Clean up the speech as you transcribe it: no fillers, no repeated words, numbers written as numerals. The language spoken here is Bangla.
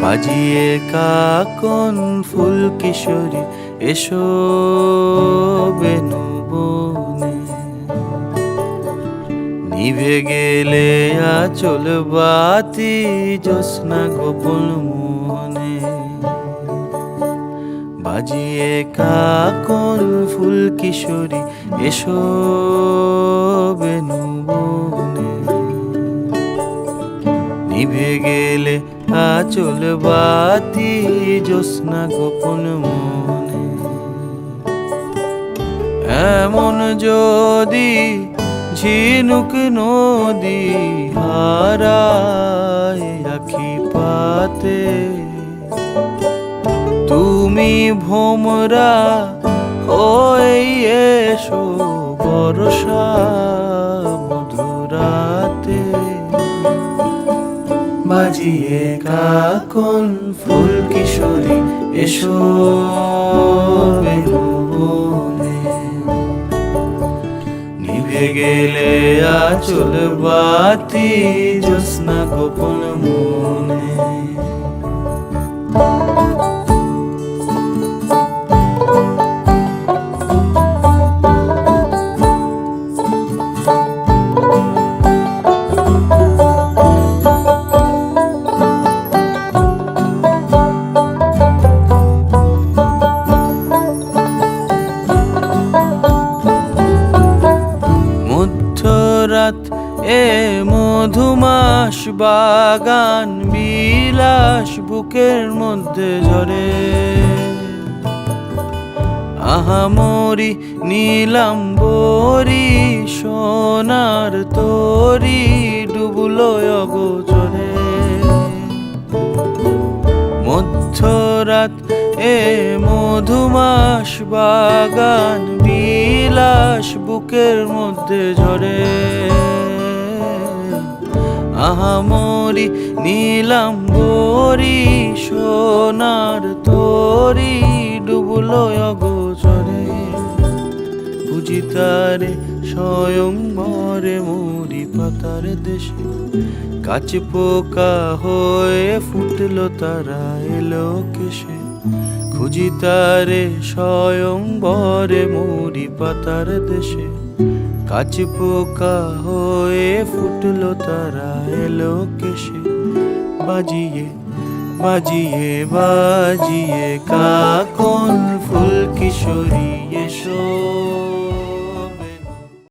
বাজিয়ে কাকন ফুল কিশোরী এসো বেনু বনে, নিভে গেলে আচল বাতি জ্যোৎস্না গোপন মনে। বাজিয়ে কাকন ফুল কিশোরী এসো বেনু বনে, নিভে গেলে আচল বাতি জ্যোৎস্না গোপন মনে। এমন যদি ঝিনুক নদী হারায় আখি পাতে, তুমি ভোমরা হয়ে এসো বর্ষা মধুরাতে। বাজিয়ে কাকন ফুল কিশোরী এসো বেনু বনে, নিভে গেলে আচল বাতি জ্যোৎস্না গোপন মনে। রাত এ মধুমাস বাগান বিলাস বুকের মধ্যে ঝরে, আহামরি নীলাম্বরী সোনার তরি ডুবলো অগোচরে। মধ্যরাত এ মধুমাস বাগান বিলাস বুকের মধ্যে ঝরে, আহামরি নীলাম্বরী সোনার তরি ডুবলো অগোচরে। বুঝি তারে স্বয়ংবরে মরি পাতার দেশে, কাছ পোকা হয়ে ফুটলো তারা এলো কেশে। খুঁজি তারে স্বয়ংবরে মরি পাতার দেশে, কাছ পোকা হয়ে ফুটলো তারা এলো কেশে। বাজিয়ে বাজিয়ে বাজিয়ে কাকন ফুল কিশোরী এসো।